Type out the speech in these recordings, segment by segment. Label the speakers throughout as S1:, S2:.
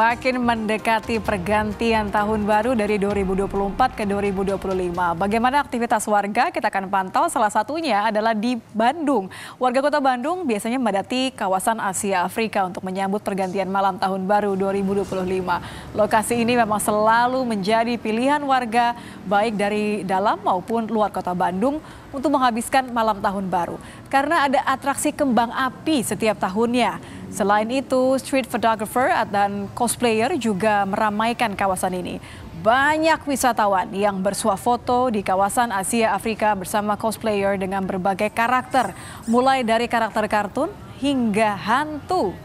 S1: Makin mendekati pergantian tahun baru dari 2024 ke 2025. Bagaimana aktivitas warga? Kita akan pantau, salah satunya adalah di Bandung. Warga kota Bandung biasanya memadati kawasan Asia Afrika untuk menyambut pergantian malam tahun baru 2025. Lokasi ini memang selalu menjadi pilihan warga baik dari dalam maupun luar kota Bandung untuk menghabiskan malam tahun baru. Karena ada atraksi kembang api setiap tahunnya. Selain itu, street photographer dan cosplayer juga meramaikan kawasan ini. Banyak wisatawan yang bersuah foto di kawasan Asia Afrika bersama cosplayer dengan berbagai karakter, mulai dari karakter kartun hingga hantu.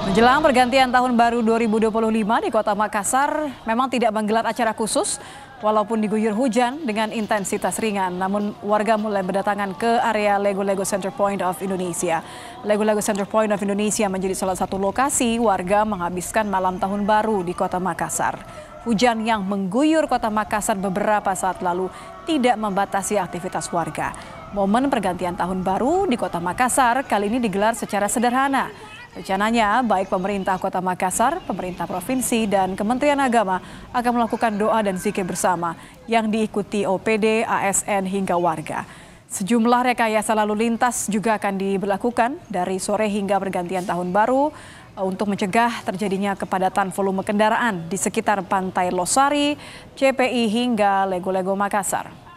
S1: Menjelang pergantian tahun baru 2025 di Kota Makassar memang tidak menggelar acara khusus. Walaupun diguyur hujan dengan intensitas ringan, namun warga mulai berdatangan ke area Lego Center Point of Indonesia. Lego Center Point of Indonesia menjadi salah satu lokasi warga menghabiskan malam tahun baru di Kota Makassar. Hujan yang mengguyur Kota Makassar beberapa saat lalu tidak membatasi aktivitas warga. Momen pergantian tahun baru di Kota Makassar kali ini digelar secara sederhana. Rencananya, baik pemerintah Kota Makassar, pemerintah provinsi, dan Kementerian Agama akan melakukan doa dan zikir bersama yang diikuti OPD, ASN, hingga warga. Sejumlah rekayasa lalu lintas juga akan diberlakukan dari sore hingga pergantian tahun baru untuk mencegah terjadinya kepadatan volume kendaraan di sekitar Pantai Losari, CPI, hingga Lego Makassar.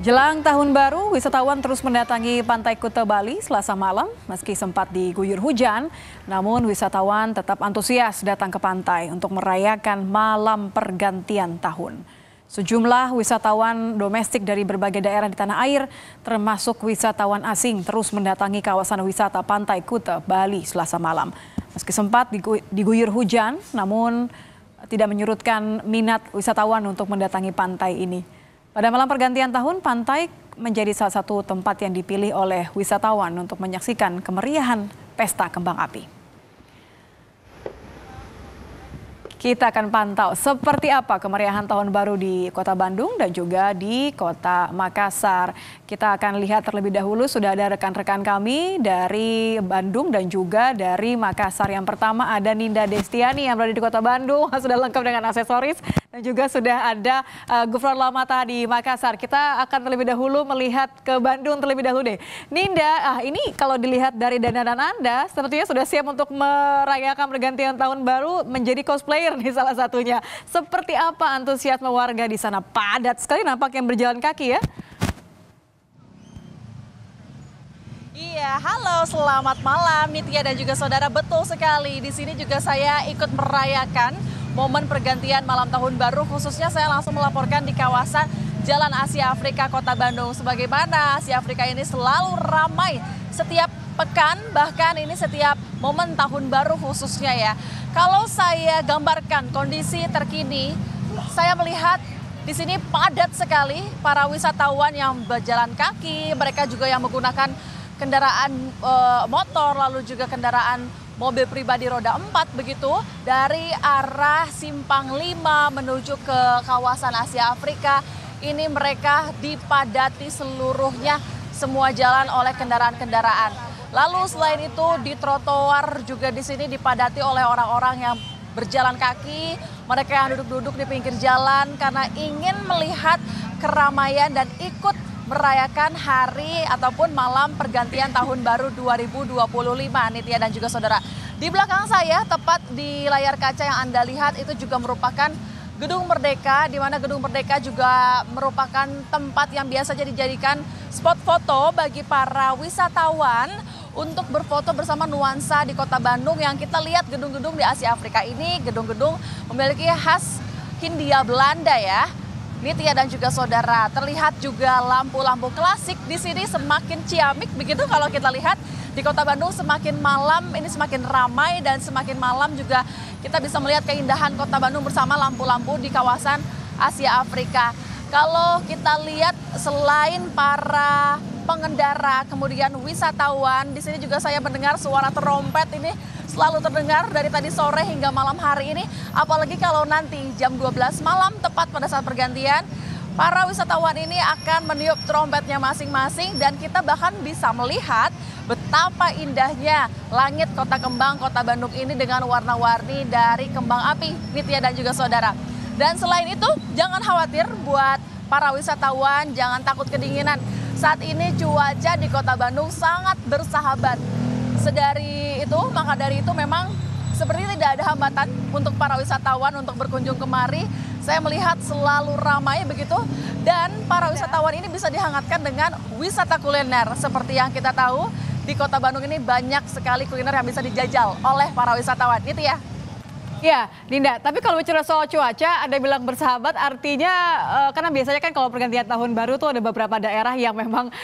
S1: Jelang tahun baru, wisatawan terus mendatangi Pantai Kuta Bali Selasa malam. Meski sempat diguyur hujan, namun wisatawan tetap antusias datang ke pantai untuk merayakan malam pergantian tahun. Sejumlah wisatawan domestik dari berbagai daerah di tanah air, termasuk wisatawan asing, terus mendatangi kawasan wisata Pantai Kuta Bali Selasa malam. Meski sempat diguyur hujan, namun tidak menyurutkan minat wisatawan untuk mendatangi pantai ini. Pada malam pergantian tahun, pantai menjadi salah satu tempat yang dipilih oleh wisatawan untuk menyaksikan kemeriahan pesta kembang api. Kita akan pantau seperti apa kemeriahan tahun baru di Kota Bandung dan juga di Kota Makassar. Kita akan lihat terlebih dahulu, sudah ada rekan-rekan kami dari Bandung dan juga dari Makassar. Yang pertama ada Ninda Destiani yang berada di Kota Bandung, sudah lengkap dengan aksesoris. Dan juga sudah ada Gufron Lamata di Makassar. Kita akan terlebih dahulu melihat ke Bandung terlebih dahulu deh. Ninda, ini kalau dilihat dari dandanan Anda, sepertinya sudah siap untuk merayakan pergantian tahun baru menjadi cosplayer nih salah satunya. Seperti apa antusiasme warga di sana? Padat sekali nampak yang berjalan kaki ya.
S2: Iya, halo, selamat malam Nitya dan juga saudara. Betul sekali, di sini juga saya ikut merayakan momen pergantian malam tahun baru, khususnya saya langsung melaporkan di kawasan Jalan Asia Afrika Kota Bandung. Sebagaimana Asia Afrika ini selalu ramai setiap pekan, bahkan ini setiap momen tahun baru khususnya ya. Kalau saya gambarkan kondisi terkini, saya melihat di sini padat sekali para wisatawan yang berjalan kaki, mereka juga yang menggunakan kendaraan motor, lalu juga kendaraan mobil pribadi roda 4 begitu, dari arah Simpang 5 menuju ke kawasan Asia Afrika. Ini mereka dipadati seluruhnya semua jalan oleh kendaraan-kendaraan. Lalu selain itu di trotoar juga di sini dipadati oleh orang-orang yang berjalan kaki, mereka yang duduk-duduk di pinggir jalan karena ingin melihat keramaian dan ikut merayakan hari ataupun malam pergantian tahun baru 2025, Nitya dan juga saudara. Di belakang saya, tepat di layar kaca yang Anda lihat, itu juga merupakan Gedung Merdeka, di mana Gedung Merdeka juga merupakan tempat yang biasa dijadikan spot foto bagi para wisatawan untuk berfoto bersama nuansa di Kota Bandung. Yang kita lihat gedung-gedung di Asia Afrika ini, gedung-gedung memiliki khas Hindia Belanda ya. Nitya dan juga saudara, terlihat juga lampu-lampu klasik di sini semakin ciamik begitu kalau kita lihat di Kota Bandung. Semakin malam ini semakin ramai dan semakin malam juga kita bisa melihat keindahan Kota Bandung bersama lampu-lampu di kawasan Asia Afrika. Kalau kita lihat selain para pengendara, kemudian wisatawan. Di sini juga saya mendengar suara trompet ini selalu terdengar dari tadi sore hingga malam hari ini. Apalagi kalau nanti jam 12 malam tepat pada saat pergantian, para wisatawan ini akan meniup trompetnya masing-masing dan kita bahkan bisa melihat betapa indahnya langit Kota Kembang, Kota Bandung ini dengan warna-warni dari kembang api, Nitya dan juga saudara. Dan selain itu, jangan khawatir buat para wisatawan, jangan takut kedinginan. Saat ini cuaca di Kota Bandung sangat bersahabat. Maka dari itu memang seperti tidak ada hambatan untuk para wisatawan untuk berkunjung kemari. Saya melihat selalu ramai begitu dan para wisatawan ini bisa dihangatkan dengan wisata kuliner. Seperti yang kita tahu di Kota Bandung ini banyak sekali kuliner yang bisa dijajal oleh para wisatawan. Itu ya.
S1: Ya, Dinda, tapi kalau bicara soal cuaca, ada bilang bersahabat artinya karena biasanya kan kalau pergantian tahun baru tuh ada beberapa daerah yang memang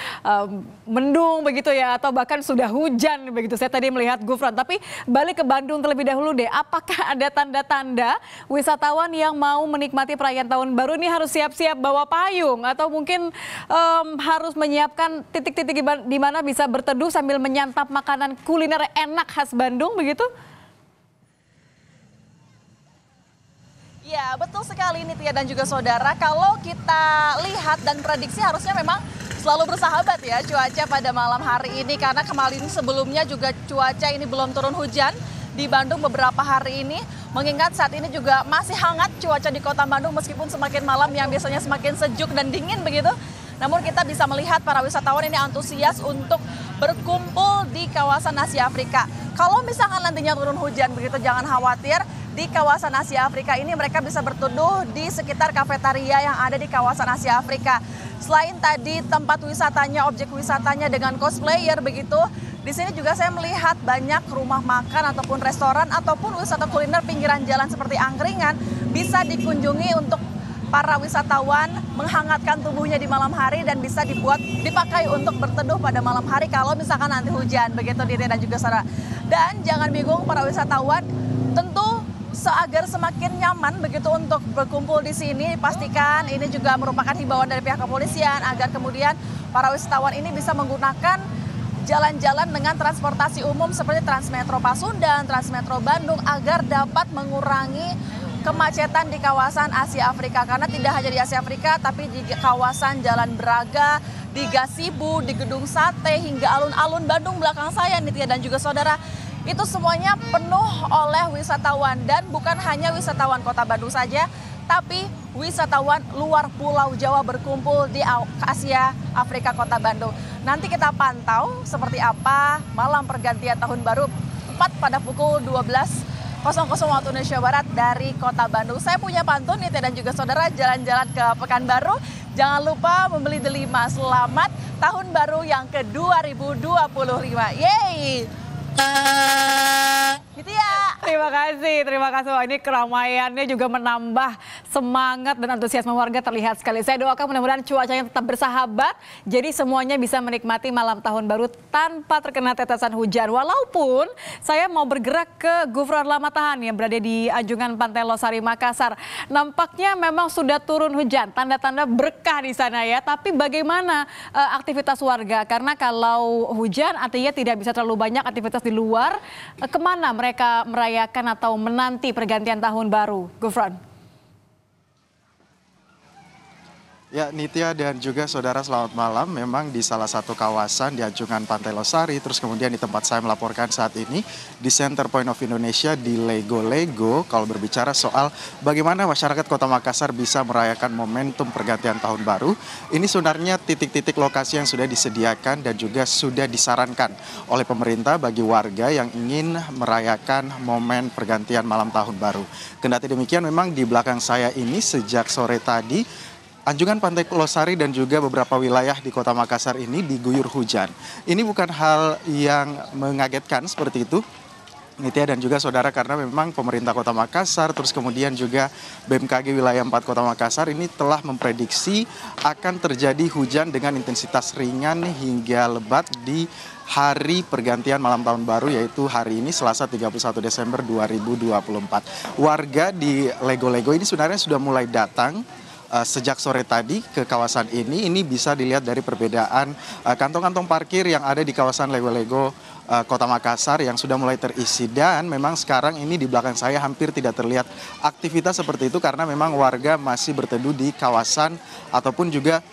S1: mendung begitu ya, atau bahkan sudah hujan begitu. Saya tadi melihat Gufron, tapi balik ke Bandung terlebih dahulu deh. Apakah ada tanda-tanda wisatawan yang mau menikmati perayaan tahun baru ini harus siap-siap bawa payung atau mungkin harus menyiapkan titik-titik di mana bisa berteduh sambil menyantap makanan kuliner enak khas Bandung begitu?
S2: Ya, betul sekali Nitya dan juga saudara. Kalau kita lihat dan prediksi harusnya memang selalu bersahabat ya cuaca pada malam hari ini. Karena kemarin sebelumnya juga cuaca ini belum turun hujan di Bandung beberapa hari ini. Mengingat saat ini juga masih hangat cuaca di Kota Bandung meskipun semakin malam yang biasanya semakin sejuk dan dingin begitu. Namun kita bisa melihat para wisatawan ini antusias untuk berkumpul di kawasan Asia Afrika. Kalau misalkan nantinya turun hujan begitu jangan khawatir. Di kawasan Asia Afrika ini mereka bisa berteduh di sekitar kafetaria yang ada di kawasan Asia Afrika. Selain tadi tempat wisatanya, objek wisatanya dengan cosplayer begitu, di sini juga saya melihat banyak rumah makan ataupun restoran ataupun wisata kuliner pinggiran jalan seperti angkringan bisa dikunjungi untuk para wisatawan menghangatkan tubuhnya di malam hari dan bisa dipakai untuk berteduh pada malam hari kalau misalkan nanti hujan begitu Diri dan juga saudara. Dan jangan bingung para wisatawan, tentu agar semakin nyaman begitu untuk berkumpul di sini, pastikan ini juga merupakan himbauan dari pihak kepolisian agar kemudian para wisatawan ini bisa menggunakan jalan-jalan dengan transportasi umum seperti Transmetro Pasundan, Transmetro Bandung agar dapat mengurangi kemacetan di kawasan Asia Afrika. Karena tidak hanya di Asia Afrika tapi di kawasan Jalan Braga, di Gasibu, di Gedung Sate hingga alun-alun Bandung belakang saya Nitya dan juga saudara. Itu semuanya penuh oleh wisatawan dan bukan hanya wisatawan Kota Bandung saja, tapi wisatawan luar Pulau Jawa berkumpul di Asia Afrika Kota Bandung. Nanti kita pantau seperti apa malam pergantian tahun baru tepat pada pukul 12.00 waktu Indonesia Barat dari Kota Bandung. Saya punya pantun Nitya dan juga saudara jalan-jalan ke Pekanbaru. Jangan lupa membeli delima. Selamat tahun baru yang ke-2025. Yeay! Gitu ya.
S1: Terima kasih. Wah, ini keramaiannya juga menambah semangat dan antusiasme warga terlihat sekali. Saya doakan mudah-mudahan cuacanya tetap bersahabat, jadi semuanya bisa menikmati malam tahun baru tanpa terkena tetesan hujan. Walaupun saya mau bergerak ke Gufron Lamatahan yang berada di Anjungan Pantai Losari, Makassar. Nampaknya memang sudah turun hujan, tanda-tanda berkah di sana ya. Tapi bagaimana aktivitas warga? Karena kalau hujan artinya tidak bisa terlalu banyak aktivitas di luar. Kemana mereka merayakan atau menanti pergantian tahun baru, Gufron?
S3: Ya, Nitya dan juga saudara selamat malam. Memang di salah satu kawasan di Anjungan Pantai Losari, terus kemudian di tempat saya melaporkan saat ini di Center Point of Indonesia di Lego-Lego. Kalau berbicara soal bagaimana masyarakat Kota Makassar bisa merayakan momentum pergantian tahun baru, ini sebenarnya titik-titik lokasi yang sudah disediakan dan juga sudah disarankan oleh pemerintah bagi warga yang ingin merayakan momen pergantian malam tahun baru. Kendati demikian, memang di belakang saya ini sejak sore tadi Anjungan Pantai Losari dan juga beberapa wilayah di Kota Makassar ini diguyur hujan. Ini bukan hal yang mengagetkan seperti itu, Nitya dan juga saudara, karena memang pemerintah Kota Makassar, terus kemudian juga BMKG Wilayah 4 Kota Makassar ini telah memprediksi akan terjadi hujan dengan intensitas ringan hingga lebat di hari pergantian malam tahun baru, yaitu hari ini Selasa 31 Desember 2024. Warga di Lego-Lego ini sebenarnya sudah mulai datang sejak sore tadi ke kawasan ini bisa dilihat dari perbedaan kantong-kantong parkir yang ada di kawasan Lego-Lego Kota Makassar yang sudah mulai terisi, dan memang sekarang ini di belakang saya hampir tidak terlihat aktivitas seperti itu karena memang warga masih berteduh di kawasan ataupun juga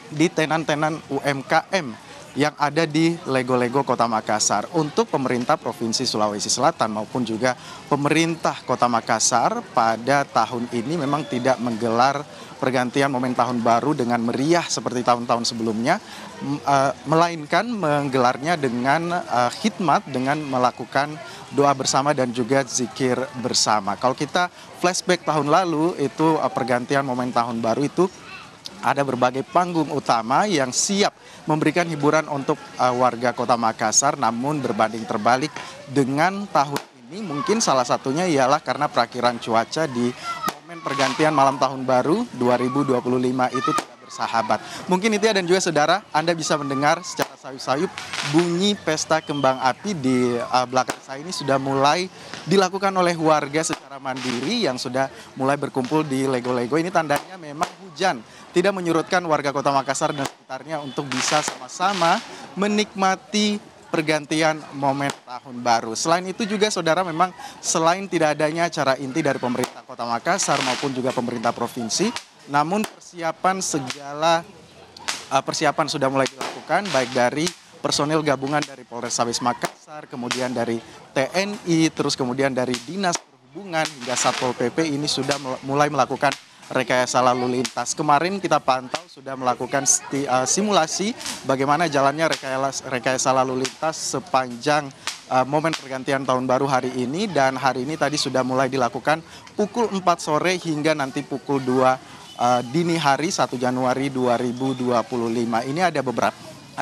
S3: di tenan-tenan UMKM yang ada di Lego-Lego Kota Makassar. Untuk pemerintah Provinsi Sulawesi Selatan maupun juga pemerintah Kota Makassar pada tahun ini memang tidak menggelar pergantian momen tahun baru dengan meriah seperti tahun-tahun sebelumnya, melainkan menggelarnya dengan khidmat dengan melakukan doa bersama dan juga zikir bersama. Kalau kita flashback tahun lalu itu pergantian momen tahun baru itu ada berbagai panggung utama yang siap memberikan hiburan untuk warga Kota Makassar, namun berbanding terbalik dengan tahun ini mungkin salah satunya ialah karena perakiran cuaca di momen pergantian malam tahun baru 2025 itu tidak bersahabat. Mungkin itu ya, dan juga saudara, Anda bisa mendengar secara sayup-sayup bunyi pesta kembang api di belakang saya ini sudah mulai dilakukan oleh warga secara mandiri yang sudah mulai berkumpul di Lego-Lego. Ini tandanya memang hujan tidak menyurutkan warga Kota Makassar dan sekitarnya untuk bisa sama-sama menikmati pergantian momen tahun baru. Selain itu juga saudara, memang selain tidak adanya acara inti dari pemerintah Kota Makassar maupun juga pemerintah provinsi, namun persiapan sudah mulai dilakukan baik dari personil gabungan dari Polrestabes Makassar, kemudian dari TNI, terus kemudian dari Dinas Perhubungan hingga Satpol PP ini sudah mulai melakukan rekayasa lalu lintas. Kemarin kita pantau sudah melakukan simulasi bagaimana jalannya rekayasa lalu lintas sepanjang momen pergantian tahun baru hari ini, dan hari ini tadi sudah mulai dilakukan pukul 4 sore hingga nanti pukul 2 dini hari 1 Januari 2025. Ini ada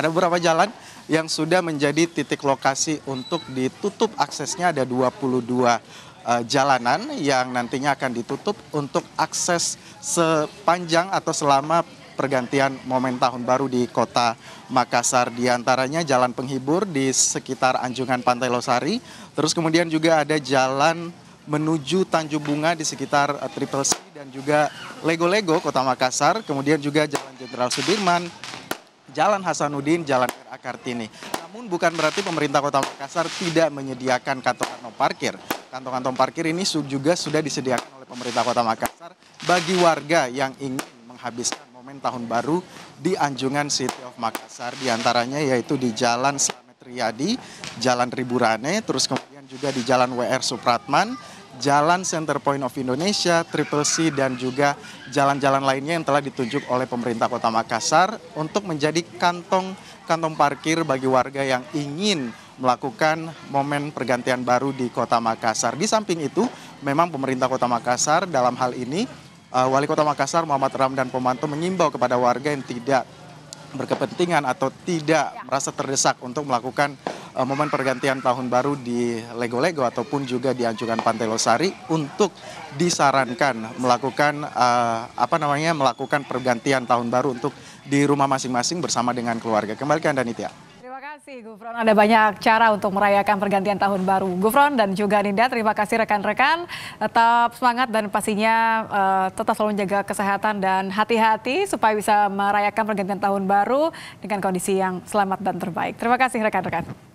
S3: beberapa jalan yang sudah menjadi titik lokasi untuk ditutup aksesnya. Ada 22 jalanan yang nantinya akan ditutup untuk akses sepanjang atau selama pergantian momen tahun baru di Kota Makassar. Di antaranya jalan penghibur di sekitar Anjungan Pantai Losari, terus kemudian juga ada jalan menuju Tanjung Bunga di sekitar Triple C dan juga Lego-Lego Kota Makassar, kemudian juga Jalan Jenderal Sudirman, Jalan Hasanuddin, Jalan R.A. Kartini. Namun bukan berarti pemerintah Kota Makassar tidak menyediakan kantong-kantong parkir. Kantong-kantong parkir ini juga sudah disediakan oleh pemerintah Kota Makassar bagi warga yang ingin menghabiskan momen tahun baru di Anjungan City of Makassar. Di antaranya yaitu di Jalan Slamet Riyadi, Jalan Riburane, terus kemudian juga di Jalan WR Supratman, Jalan Center Point of Indonesia, Triple C, dan juga jalan-jalan lainnya yang telah ditunjuk oleh pemerintah Kota Makassar untuk menjadi kantong parkir bagi warga yang ingin melakukan momen pergantian baru di Kota Makassar. Di samping itu, memang pemerintah Kota Makassar dalam hal ini, Wali Kota Makassar Muhammad Ramdan Pomanto mengimbau kepada warga yang tidak berkepentingan atau tidak merasa terdesak untuk melakukan momen pergantian tahun baru di Lego-Lego ataupun juga di Anjungan Pantai Losari untuk disarankan melakukan melakukan pergantian tahun baru untuk di rumah masing-masing bersama dengan keluarga. Kembali ke Anda, Nitya.
S1: Terima kasih Gufron, ada banyak cara untuk merayakan pergantian tahun baru. Gufron dan juga Ninda, terima kasih rekan-rekan. Tetap semangat dan pastinya tetap selalu menjaga kesehatan dan hati-hati supaya bisa merayakan pergantian tahun baru dengan kondisi yang selamat dan terbaik. Terima kasih rekan-rekan.